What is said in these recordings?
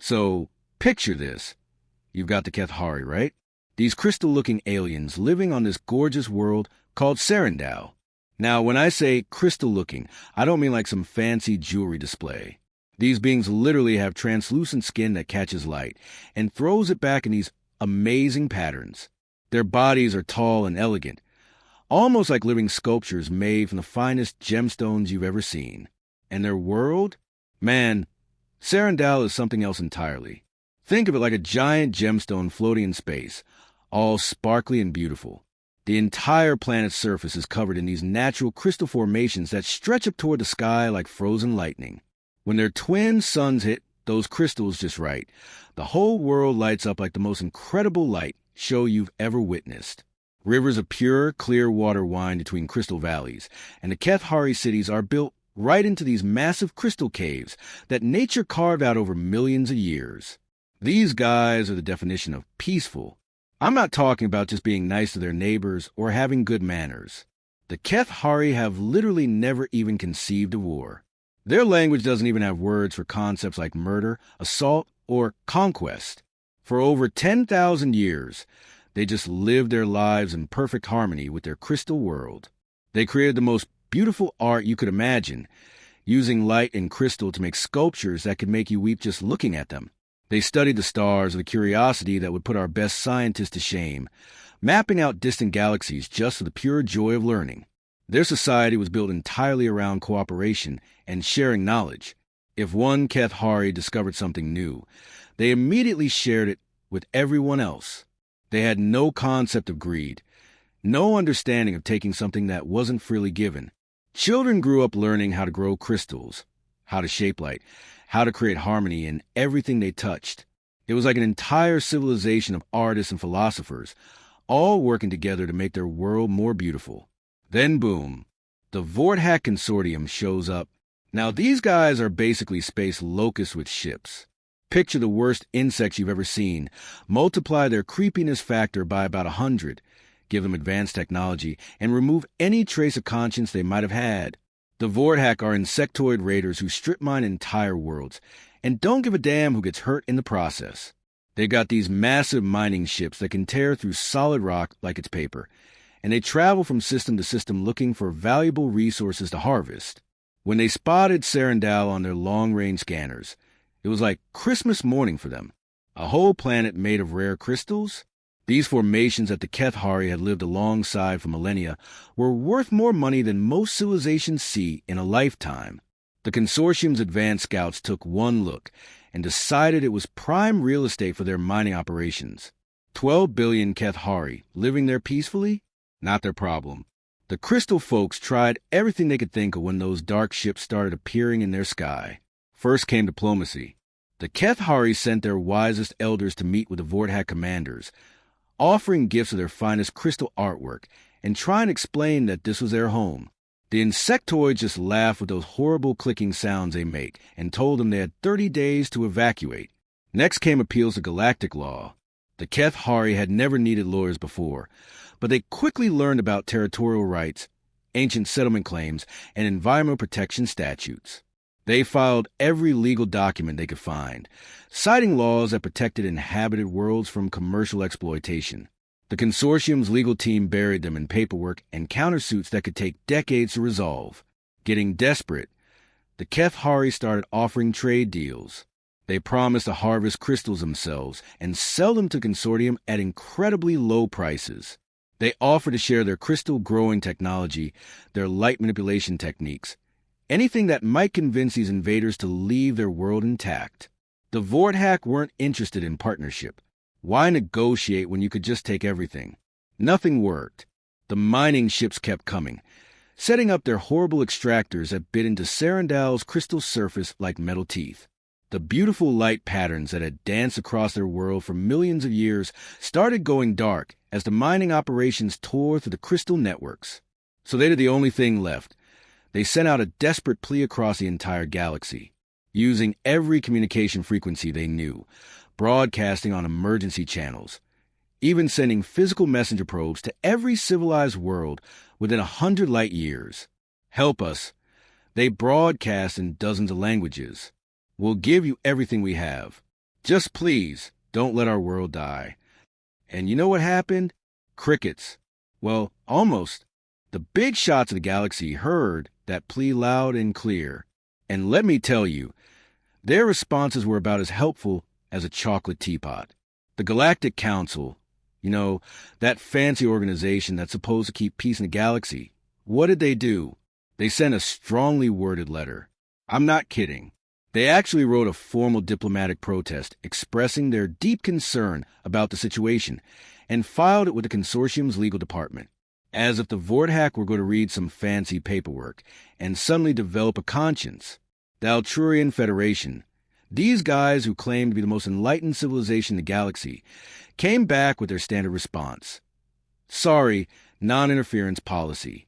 So, picture this. You've got the Kethari, right? These crystal-looking aliens living on this gorgeous world called Serendal. Now, when I say crystal-looking, I don't mean like some fancy jewelry display. These beings literally have translucent skin that catches light and throws it back in these amazing patterns. Their bodies are tall and elegant, almost like living sculptures made from the finest gemstones you've ever seen. And their world? Man, Serendal is something else entirely. Think of it like a giant gemstone floating in space, all sparkly and beautiful. The entire planet's surface is covered in these natural crystal formations that stretch up toward the sky like frozen lightning. When their twin suns hit those crystals just right, the whole world lights up like the most incredible light show you've ever witnessed. Rivers of pure, clear water wind between crystal valleys, and the Kethari cities are built right into these massive crystal caves that nature carved out over millions of years. These guys are the definition of peaceful. I'm not talking about just being nice to their neighbors or having good manners. The Kethari have literally never even conceived a war. Their language doesn't even have words for concepts like murder, assault, or conquest. For over 10,000 years, they just lived their lives in perfect harmony with their crystal world. They created the most beautiful art you could imagine, using light and crystal to make sculptures that could make you weep just looking at them. They studied the stars with a curiosity that would put our best scientists to shame, mapping out distant galaxies just for the pure joy of learning. Their society was built entirely around cooperation and sharing knowledge. If one Kethari discovered something new, they immediately shared it with everyone else. They had no concept of greed, no understanding of taking something that wasn't freely given. Children grew up learning how to grow crystals, how to shape light, how to create harmony in everything they touched. It was like an entire civilization of artists and philosophers, all working together to make their world more beautiful. Then boom, the Vorthak Consortium shows up. Now these guys are basically space locusts with ships. Picture the worst insects you've ever seen, multiply their creepiness factor by about 100, give them advanced technology, and remove any trace of conscience they might have had. The Vorthak are insectoid raiders who strip mine entire worlds, and don't give a damn who gets hurt in the process. They've got these massive mining ships that can tear through solid rock like it's paper, and they travel from system to system looking for valuable resources to harvest. When they spotted Serendal on their long-range scanners, it was like Christmas morning for them. A whole planet made of rare crystals? These formations that the Kethari had lived alongside for millennia were worth more money than most civilizations see in a lifetime. The consortium's advanced scouts took one look and decided it was prime real estate for their mining operations. 12 billion Kethari living there peacefully? Not their problem. The crystal folks tried everything they could think of when those dark ships started appearing in their sky. First came diplomacy. The Kethari sent their wisest elders to meet with the Vorthak commanders, offering gifts of their finest crystal artwork and trying to explain that this was their home. The insectoids just laughed with those horrible clicking sounds they make and told them they had 30 days to evacuate. Next came appeals to galactic law. The Kethari had never needed lawyers before, but they quickly learned about territorial rights, ancient settlement claims, and environmental protection statutes. They filed every legal document they could find, citing laws that protected inhabited worlds from commercial exploitation. The consortium's legal team buried them in paperwork and countersuits that could take decades to resolve. Getting desperate, the Kethari started offering trade deals. They promised to harvest crystals themselves and sell them to the consortium at incredibly low prices. They offered to share their crystal growing technology, their light manipulation techniques, anything that might convince these invaders to leave their world intact. The Vorthak weren't interested in partnership. Why negotiate when you could just take everything? Nothing worked. The mining ships kept coming, setting up their horrible extractors that bit into Serendal's crystal surface like metal teeth. The beautiful light patterns that had danced across their world for millions of years started going dark as the mining operations tore through the crystal networks. So they did the only thing left. They sent out a desperate plea across the entire galaxy, using every communication frequency they knew, broadcasting on emergency channels, even sending physical messenger probes to every civilized world within 100 light years. Help us. They broadcast in dozens of languages. We'll give you everything we have. Just please, don't let our world die. And you know what happened? Crickets. Well, almost. The big shots of the galaxy heard that plea loud and clear. And let me tell you, their responses were about as helpful as a chocolate teapot. The Galactic Council, that fancy organization that's supposed to keep peace in the galaxy, what did they do? They sent a strongly worded letter. I'm not kidding. They actually wrote a formal diplomatic protest expressing their deep concern about the situation and filed it with the consortium's legal department, as if the Vorthack were going to read some fancy paperwork and suddenly develop a conscience. The Altruian Federation, these guys who claim to be the most enlightened civilization in the galaxy, came back with their standard response. Sorry, non-interference policy.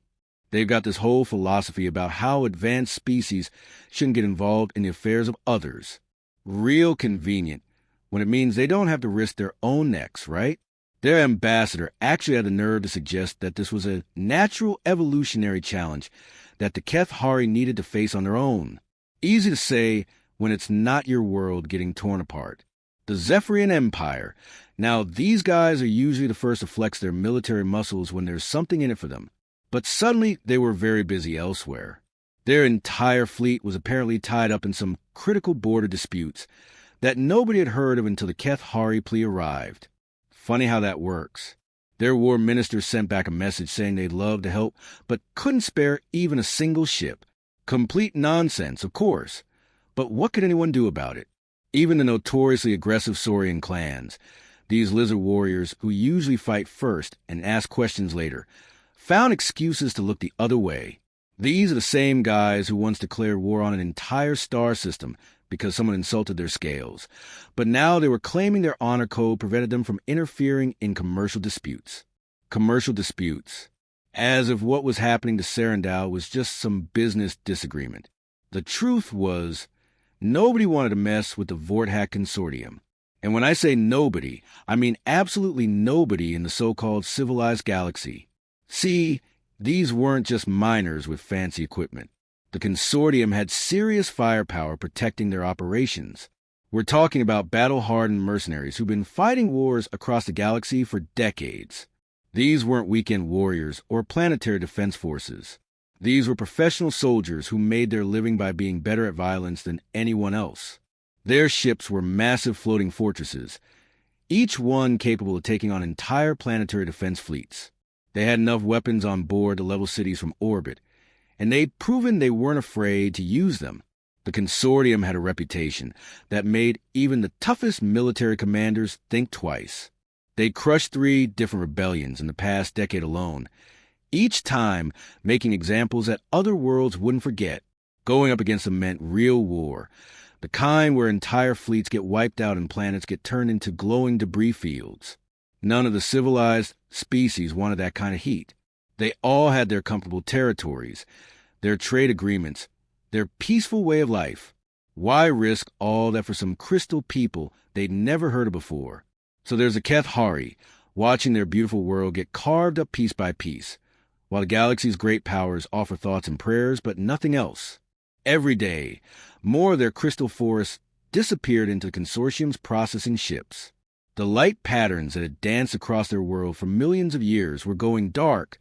They've got this whole philosophy about how advanced species shouldn't get involved in the affairs of others. Real convenient, when it means they don't have to risk their own necks, right? Their ambassador actually had the nerve to suggest that this was a natural evolutionary challenge that the Kethari needed to face on their own. Easy to say when it's not your world getting torn apart. The Zephyrian Empire. Now, these guys are usually the first to flex their military muscles when there's something in it for them. But suddenly, they were very busy elsewhere. Their entire fleet was apparently tied up in some critical border disputes that nobody had heard of until the Kethari plea arrived. Funny how that works. Their war minister sent back a message saying they'd love to help, but couldn't spare even a single ship. Complete nonsense, of course. But what could anyone do about it? Even the notoriously aggressive Saurian clans, these lizard warriors who usually fight first and ask questions later, found excuses to look the other way. These are the same guys who once declared war on an entire star system because someone insulted their scales. But now they were claiming their honor code prevented them from interfering in commercial disputes. Commercial disputes. As if what was happening to Serendau was just some business disagreement. The truth was, nobody wanted to mess with the Vorthack Consortium. And when I say nobody, I mean absolutely nobody in the so-called civilized galaxy. See, these weren't just miners with fancy equipment. The consortium had serious firepower protecting their operations. We're talking about battle-hardened mercenaries who've been fighting wars across the galaxy for decades. These weren't weekend warriors or planetary defense forces. These were professional soldiers who made their living by being better at violence than anyone else. Their ships were massive floating fortresses, each one capable of taking on entire planetary defense fleets. They had enough weapons on board to level cities from orbit, and they'd proven they weren't afraid to use them. The consortium had a reputation that made even the toughest military commanders think twice. They crushed 3 different rebellions in the past decade alone, each time making examples that other worlds wouldn't forget. Going up against them meant real war, the kind where entire fleets get wiped out and planets get turned into glowing debris fields. None of the civilized species wanted that kind of heat. They all had their comfortable territories, their trade agreements, their peaceful way of life. Why risk all that for some crystal people they'd never heard of before? So there's a Kethari, watching their beautiful world get carved up piece by piece, while the galaxy's great powers offer thoughts and prayers, but nothing else. Every day, more of their crystal forests disappeared into the consortium's processing ships. The light patterns that had danced across their world for millions of years were going dark,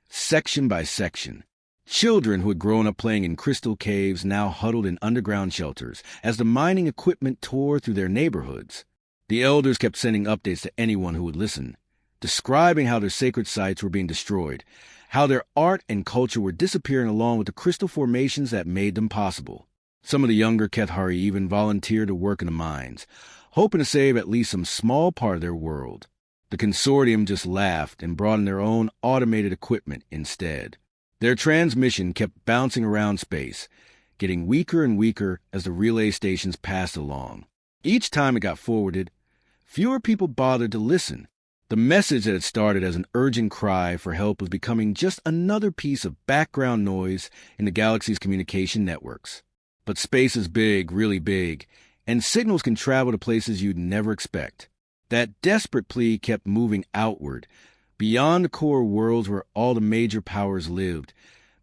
section by section. Children who had grown up playing in crystal caves now huddled in underground shelters as the mining equipment tore through their neighborhoods. The elders kept sending updates to anyone who would listen, describing how their sacred sites were being destroyed, how their art and culture were disappearing along with the crystal formations that made them possible. Some of the younger Kethari even volunteered to work in the mines, hoping to save at least some small part of their world. The consortium just laughed and brought in their own automated equipment instead. Their transmission kept bouncing around space, getting weaker and weaker as the relay stations passed along. Each time it got forwarded, fewer people bothered to listen. The message that had started as an urgent cry for help was becoming just another piece of background noise in the galaxy's communication networks. But space is big, really big, and signals can travel to places you'd never expect. That desperate plea kept moving outward, beyond the core worlds where all the major powers lived,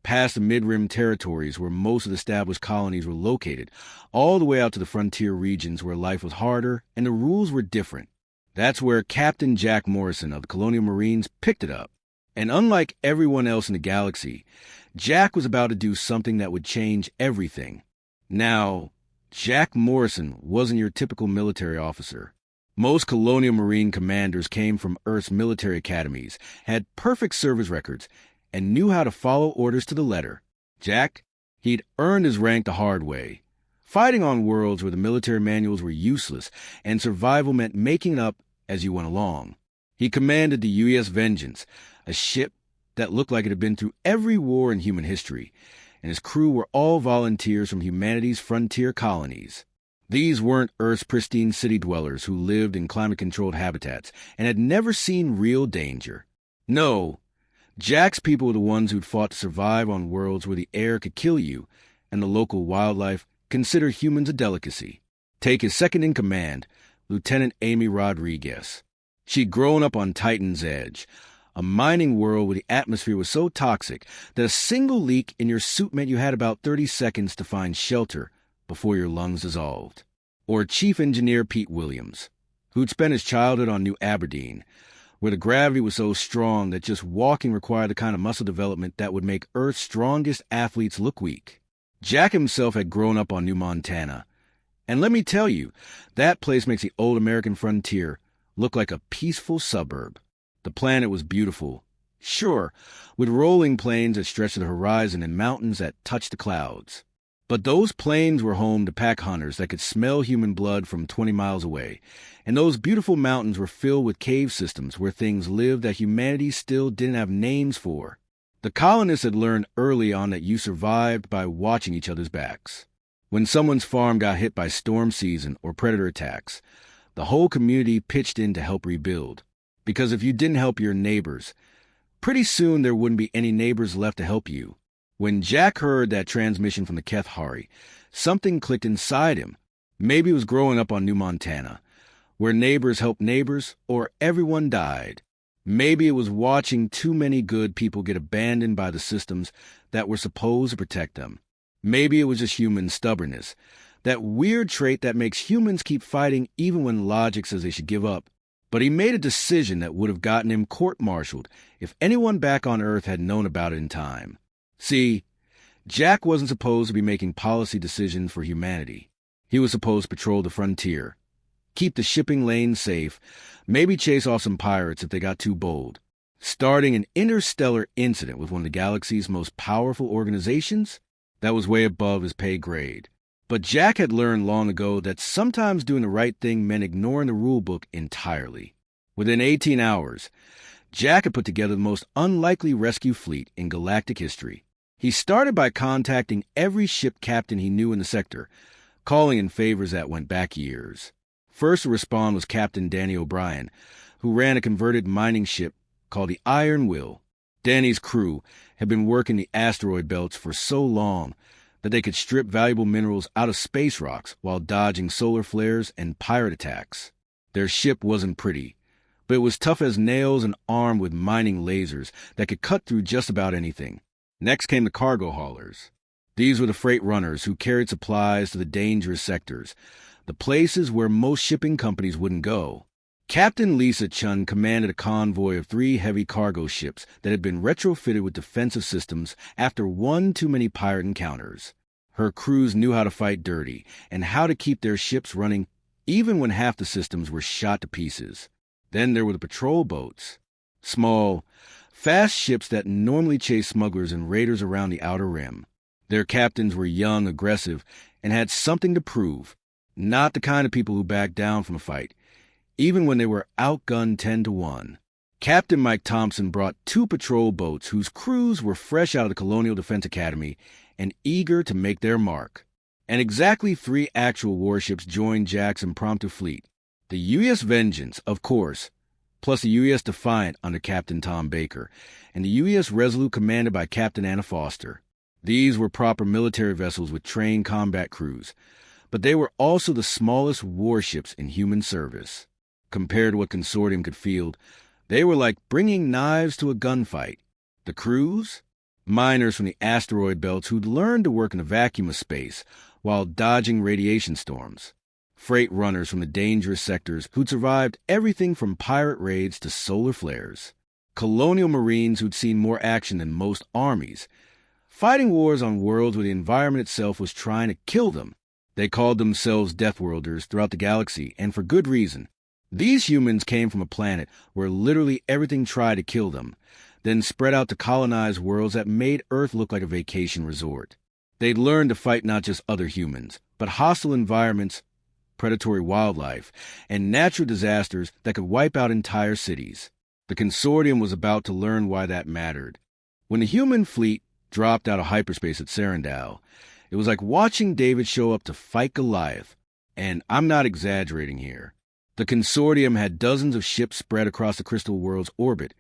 past the mid-rim territories where most of the established colonies were located, all the way out to the frontier regions where life was harder and the rules were different. That's where Captain Jack Morrison of the Colonial Marines picked it up. And unlike everyone else in the galaxy, Jack was about to do something that would change everything. Now, Jack Morrison wasn't your typical military officer. Most Colonial Marine commanders came from Earth's military academies, had perfect service records, and knew how to follow orders to the letter. Jack, he'd earned his rank the hard way, fighting on worlds where the military manuals were useless and survival meant making it up as you went along. He commanded the UES Vengeance, a ship that looked like it had been through every war in human history, and his crew were all volunteers from humanity's frontier colonies. These weren't Earth's pristine city dwellers who lived in climate-controlled habitats and had never seen real danger. No, Jack's people were the ones who'd fought to survive on worlds where the air could kill you and the local wildlife considered humans a delicacy. Take his second-in-command, Lieutenant Amy Rodriguez. She'd grown up on Titan's Edge, a mining world where the atmosphere was so toxic that a single leak in your suit meant you had about 30 seconds to find shelter before your lungs dissolved. Or Chief Engineer Pete Williams, who'd spent his childhood on New Aberdeen, where the gravity was so strong that just walking required the kind of muscle development that would make Earth's strongest athletes look weak. Jack himself had grown up on New Montana, and let me tell you, that place makes the old American frontier look like a peaceful suburb. The planet was beautiful, sure, with rolling plains that stretched to the horizon and mountains that touched the clouds. But those plains were home to pack hunters that could smell human blood from 20 miles away, and those beautiful mountains were filled with cave systems where things lived that humanity still didn't have names for. The colonists had learned early on that you survived by watching each other's backs. When someone's farm got hit by storm season or predator attacks, the whole community pitched in to help rebuild. Because if you didn't help your neighbors, pretty soon there wouldn't be any neighbors left to help you. When Jack heard that transmission from the Keth Hari, something clicked inside him. Maybe he was growing up on New Montana, where neighbors helped neighbors or everyone died. Maybe it was watching too many good people get abandoned by the systems that were supposed to protect them. Maybe it was just human stubbornness, that weird trait that makes humans keep fighting even when logic says they should give up. But he made a decision that would have gotten him court-martialed if anyone back on Earth had known about it in time. See, Jack wasn't supposed to be making policy decisions for humanity. He was supposed to patrol the frontier, keep the shipping lanes safe, maybe chase off some pirates if they got too bold, starting an interstellar incident with one of the galaxy's most powerful organizations. That was way above his pay grade. But Jack had learned long ago that sometimes doing the right thing meant ignoring the rulebook entirely. Within 18 hours, Jack had put together the most unlikely rescue fleet in galactic history. He started by contacting every ship captain he knew in the sector, calling in favors that went back years. First to respond was Captain Danny O'Brien, who ran a converted mining ship called the Iron Will. Danny's crew had been working the asteroid belts for so long that they could strip valuable minerals out of space rocks while dodging solar flares and pirate attacks. Their ship wasn't pretty, but it was tough as nails and armed with mining lasers that could cut through just about anything. Next came the cargo haulers. These were the freight runners who carried supplies to the dangerous sectors, the places where most shipping companies wouldn't go. Captain Lisa Chun commanded a convoy of 3 heavy cargo ships that had been retrofitted with defensive systems after one too many pirate encounters. Her crews knew how to fight dirty and how to keep their ships running even when half the systems were shot to pieces. Then there were the patrol boats. Small, fast ships that normally chase smugglers and raiders around the outer rim. Their captains were young, aggressive, and had something to prove. Not the kind of people who backed down from a fight, even when they were outgunned 10-1. Captain Mike Thompson brought 2 patrol boats whose crews were fresh out of the Colonial Defense Academy and eager to make their mark. And exactly 3 actual warships joined Jack's impromptu fleet. The UES Vengeance, of course, plus the UES Defiant under Captain Tom Baker, and the UES Resolute commanded by Captain Anna Foster. These were proper military vessels with trained combat crews, but they were also the smallest warships in human service. Compared to what Consortium could field, they were like bringing knives to a gunfight. The crews? Miners from the asteroid belts who'd learned to work in the vacuum of space while dodging radiation storms. Freight runners from the dangerous sectors who'd survived everything from pirate raids to solar flares. Colonial marines who'd seen more action than most armies, fighting wars on worlds where the environment itself was trying to kill them. They called themselves Deathworlders throughout the galaxy, and for good reason. These humans came from a planet where literally everything tried to kill them, then spread out to colonize worlds that made Earth look like a vacation resort. They'd learned to fight not just other humans, but hostile environments, predatory wildlife, and natural disasters that could wipe out entire cities. The Consortium was about to learn why that mattered. When the human fleet dropped out of hyperspace at Serendal, it was like watching David show up to fight Goliath. And I'm not exaggerating here. The Consortium had dozens of ships spread across the Crystal World's orbit,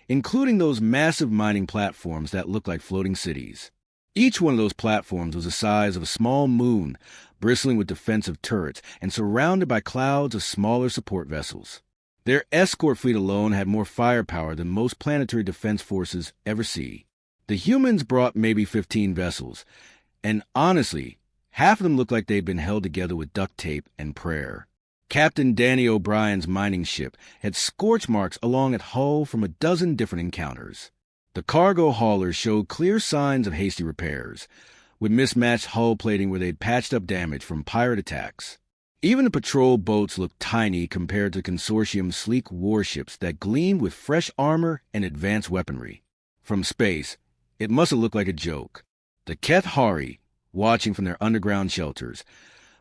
including those massive mining platforms that looked like floating cities. Each one of those platforms was the size of a small moon, bristling with defensive turrets and surrounded by clouds of smaller support vessels. Their escort fleet alone had more firepower than most planetary defense forces ever see. The humans brought maybe 15 vessels, and honestly, half of them looked like they'd been held together with duct tape and prayer. Captain Danny O'Brien's mining ship had scorch marks along its hull from a dozen different encounters. The cargo haulers showed clear signs of hasty repairs, with mismatched hull plating where they'd patched up damage from pirate attacks. Even the patrol boats looked tiny compared to Consortium's sleek warships that gleamed with fresh armor and advanced weaponry. From space, it must have looked like a joke. The Keth Hari, watching from their underground shelters,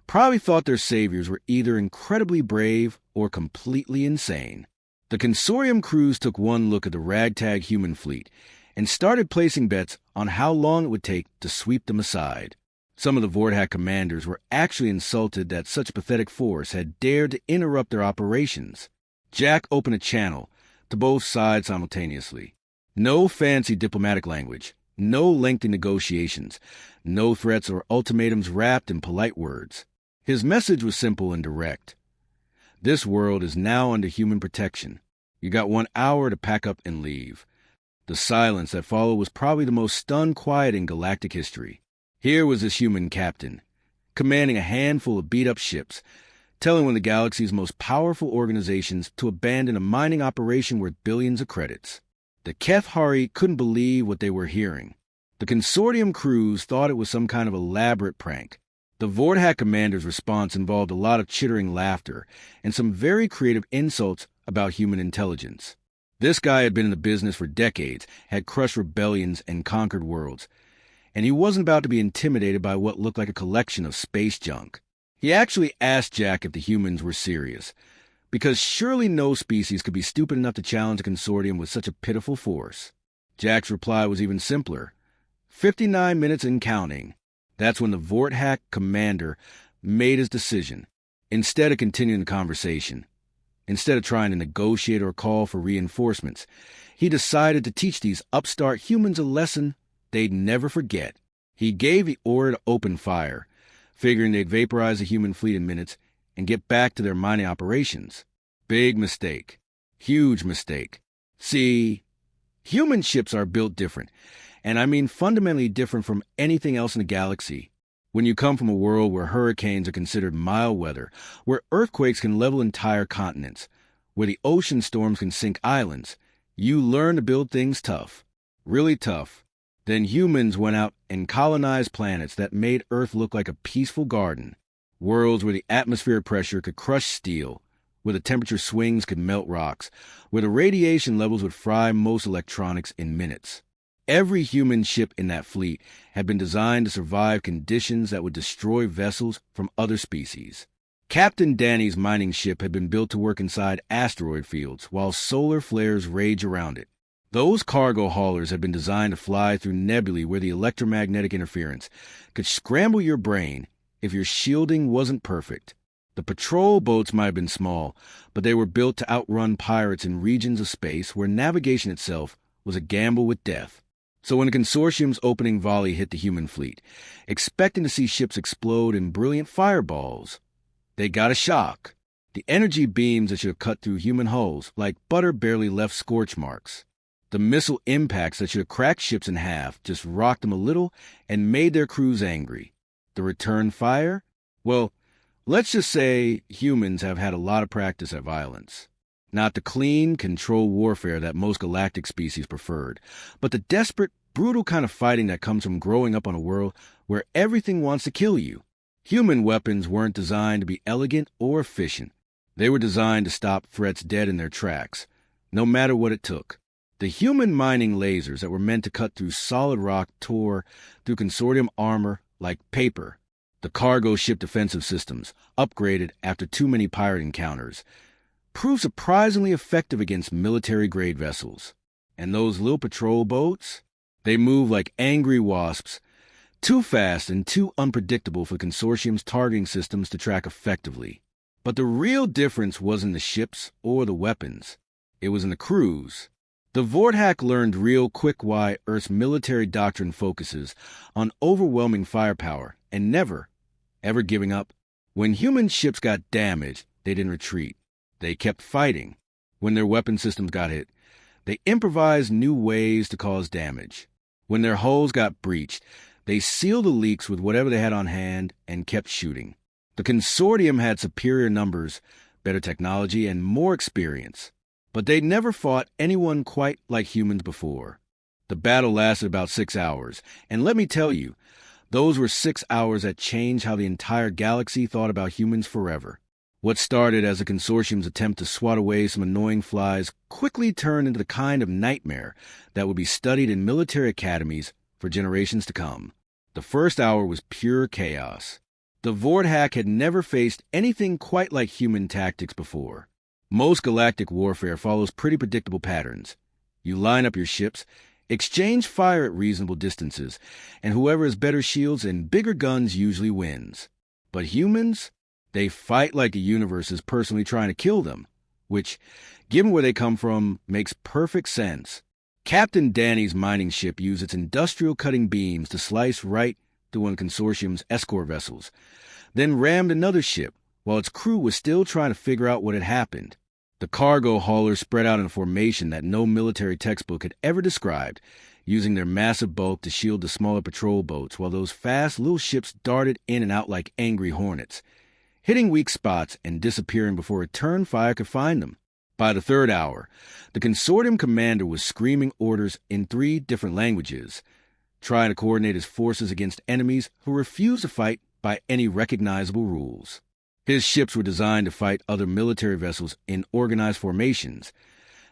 probably thought their saviors were either incredibly brave or completely insane. The Consortium crews took one look at the ragtag human fleet and started placing bets on how long it would take to sweep them aside. Some of the Vortak commanders were actually insulted that such pathetic force had dared to interrupt their operations. Jack opened a channel to both sides simultaneously. No fancy diplomatic language, no lengthy negotiations, no threats or ultimatums wrapped in polite words. His message was simple and direct. This world is now under human protection. You got 1 hour to pack up and leave. The silence that followed was probably the most stunned quiet in galactic history. Here was this human captain, commanding a handful of beat-up ships, telling one of the galaxy's most powerful organizations to abandon a mining operation worth billions of credits. The Keth Hari couldn't believe what they were hearing. The Consortium crews thought it was some kind of elaborate prank. The Vortak commander's response involved a lot of chittering laughter and some very creative insults about human intelligence. This guy had been in the business for decades, had crushed rebellions and conquered worlds, and he wasn't about to be intimidated by what looked like a collection of space junk. He actually asked Jack if the humans were serious, because surely no species could be stupid enough to challenge a Consortium with such a pitiful force. Jack's reply was even simpler. 59 minutes and counting. That's when the Vortak commander made his decision. Instead of continuing the conversation, instead of trying to negotiate or call for reinforcements, he decided to teach these upstart humans a lesson they'd never forget. He gave the order to open fire, figuring they'd vaporize the human fleet in minutes and get back to their mining operations. Big mistake. Huge mistake. See, human ships are built different, and I mean fundamentally different from anything else in the galaxy. When you come from a world where hurricanes are considered mild weather, where earthquakes can level entire continents, where the ocean storms can sink islands, you learn to build things tough. Really tough. Then humans went out and colonized planets that made Earth look like a peaceful garden. Worlds where the atmospheric pressure could crush steel, where the temperature swings could melt rocks, where the radiation levels would fry most electronics in minutes. Every human ship in that fleet had been designed to survive conditions that would destroy vessels from other species. Captain Danny's mining ship had been built to work inside asteroid fields while solar flares rage around it. Those cargo haulers had been designed to fly through nebulae where the electromagnetic interference could scramble your brain if your shielding wasn't perfect. The patrol boats might have been small, but they were built to outrun pirates in regions of space where navigation itself was a gamble with death. So when the Consortium's opening volley hit the human fleet, expecting to see ships explode in brilliant fireballs, they got a shock. The energy beams that should have cut through human hulls like butter barely left scorch marks. The missile impacts that should have cracked ships in half just rocked them a little and made their crews angry. The return fire? Well, let's just say humans have had a lot of practice at violence. Not the clean, controlled warfare that most galactic species preferred, but the desperate, brutal kind of fighting that comes from growing up on a world where everything wants to kill you. Human weapons weren't designed to be elegant or efficient. They were designed to stop threats dead in their tracks, no matter what it took. The human mining lasers that were meant to cut through solid rock tore through consortium armor like paper. The cargo ship defensive systems, upgraded after too many pirate encounters, proved surprisingly effective against military-grade vessels. And those little patrol boats? They moved like angry wasps, too fast and too unpredictable for Consortium's targeting systems to track effectively. But the real difference wasn't the ships or the weapons. It was in the crews. The Vorthak learned real quick why Earth's military doctrine focuses on overwhelming firepower and never, ever giving up. When human ships got damaged, they didn't retreat. They kept fighting. When their weapon systems got hit, they improvised new ways to cause damage. When their hulls got breached, they sealed the leaks with whatever they had on hand and kept shooting. The Consortium had superior numbers, better technology, and more experience. But they'd never fought anyone quite like humans before. The battle lasted about 6 hours, and let me tell you, those were 6 hours that changed how the entire galaxy thought about humans forever. What started as a Consortium's attempt to swat away some annoying flies quickly turned into the kind of nightmare that would be studied in military academies for generations to come. The first hour was pure chaos. The Vorthak had never faced anything quite like human tactics before. Most galactic warfare follows pretty predictable patterns. You line up your ships, exchange fire at reasonable distances, and whoever has better shields and bigger guns usually wins. But humans? They fight like the universe is personally trying to kill them, which, given where they come from, makes perfect sense. Captain Danny's mining ship used its industrial cutting beams to slice right through one of Consortium's escort vessels, then rammed another ship, while its crew was still trying to figure out what had happened. The cargo haulers spread out in a formation that no military textbook had ever described, using their massive bulk to shield the smaller patrol boats, while those fast little ships darted in and out like angry hornets, hitting weak spots and disappearing before return fire could find them. By the third hour, the Consortium commander was screaming orders in 3 different languages, trying to coordinate his forces against enemies who refused to fight by any recognizable rules. His ships were designed to fight other military vessels in organized formations,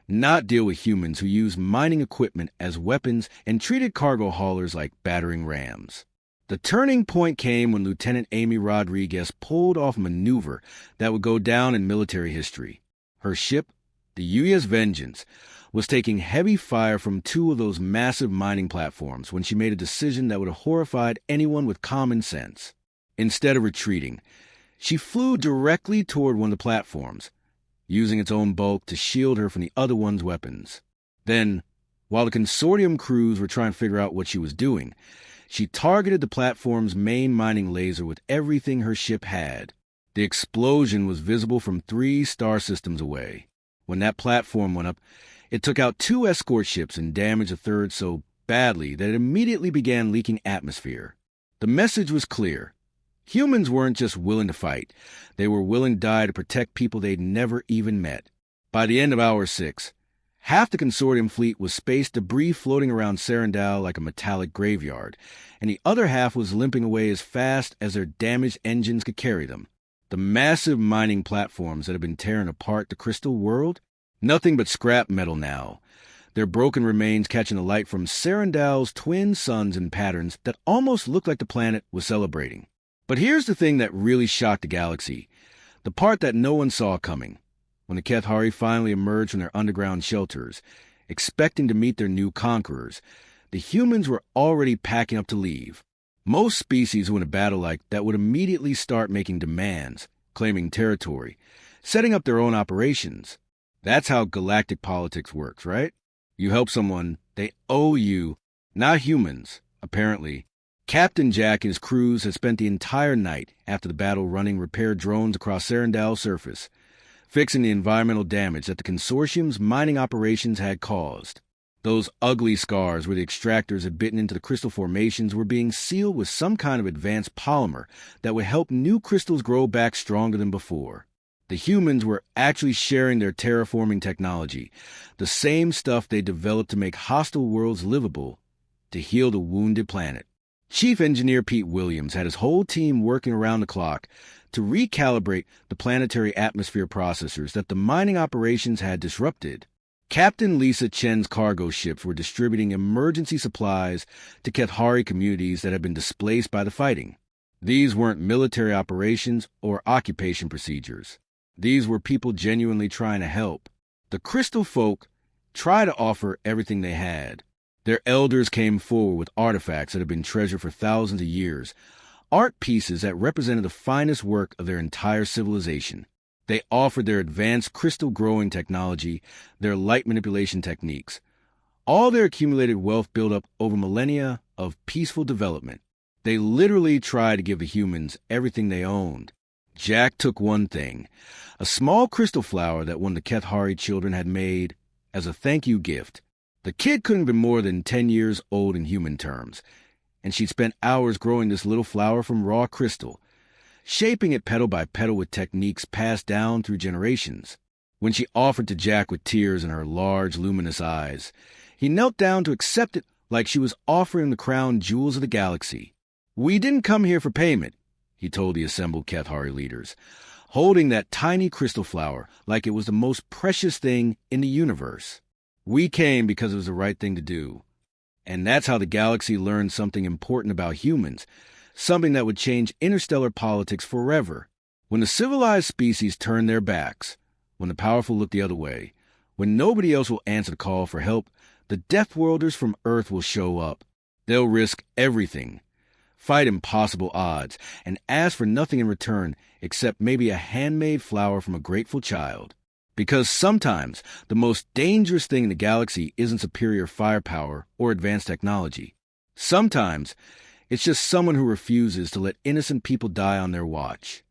not deal with humans who used mining equipment as weapons and treated cargo haulers like battering rams. The turning point came when Lieutenant Amy Rodriguez pulled off a maneuver that would go down in military history. Her ship, the U.S. Vengeance, was taking heavy fire from 2 of those massive mining platforms when she made a decision that would have horrified anyone with common sense. Instead of retreating, she flew directly toward one of the platforms, using its own bulk to shield her from the other one's weapons. Then, while the Consortium crews were trying to figure out what she was doing, she targeted the platform's main mining laser with everything her ship had. The explosion was visible from 3 star systems away. When that platform went up, it took out 2 escort ships and damaged a third so badly that it immediately began leaking atmosphere. The message was clear. Humans weren't just willing to fight. They were willing to die to protect people they'd never even met. By the end of Hour 6, half the Consortium fleet was space debris floating around Serendal like a metallic graveyard, and the other half was limping away as fast as their damaged engines could carry them. The massive mining platforms that had been tearing apart the crystal world? Nothing but scrap metal now, their broken remains catching the light from Serendal's twin suns in patterns that almost looked like the planet was celebrating. But here's the thing that really shocked the galaxy, the part that no one saw coming. When the Kethari finally emerged from their underground shelters, expecting to meet their new conquerors, the humans were already packing up to leave. Most species who in a battle like that would immediately start making demands, claiming territory, setting up their own operations. That's how galactic politics works, right? You help someone, they owe you. Not humans, apparently. Captain Jack and his crews had spent the entire night after the battle running repair drones across Serendal's surface, fixing the environmental damage that the Consortium's mining operations had caused. Those ugly scars where the extractors had bitten into the crystal formations were being sealed with some kind of advanced polymer that would help new crystals grow back stronger than before. The humans were actually sharing their terraforming technology, the same stuff they developed to make hostile worlds livable, to heal the wounded planet. Chief Engineer Pete Williams had his whole team working around the clock to recalibrate the planetary atmosphere processors that the mining operations had disrupted. Captain Lisa Chen's cargo ships were distributing emergency supplies to Kethari communities that had been displaced by the fighting. These weren't military operations or occupation procedures. These were people genuinely trying to help. The Crystal folk tried to offer everything they had. Their elders came forward with artifacts that had been treasured for thousands of years, art pieces that represented the finest work of their entire civilization. They offered their advanced crystal growing technology, their light manipulation techniques, all their accumulated wealth built up over millennia of peaceful development. They literally tried to give the humans everything they owned. Jack took one thing, a small crystal flower that one of the Kethari children had made as a thank you gift. The kid couldn't have been more than 10 years old in human terms, and she'd spent hours growing this little flower from raw crystal, shaping it petal by petal with techniques passed down through generations. When she offered to Jack with tears in her large, luminous eyes, he knelt down to accept it like she was offering the crown jewels of the galaxy. "We didn't come here for payment," he told the assembled Kethari leaders, holding that tiny crystal flower like it was the most precious thing in the universe. "We came because it was the right thing to do." And that's how the galaxy learned something important about humans, something that would change interstellar politics forever. When the civilized species turn their backs, when the powerful look the other way, when nobody else will answer the call for help, the Deathworlders from Earth will show up. They'll risk everything, fight impossible odds, and ask for nothing in return except maybe a handmade flower from a grateful child. Because sometimes the most dangerous thing in the galaxy isn't superior firepower or advanced technology. Sometimes it's just someone who refuses to let innocent people die on their watch.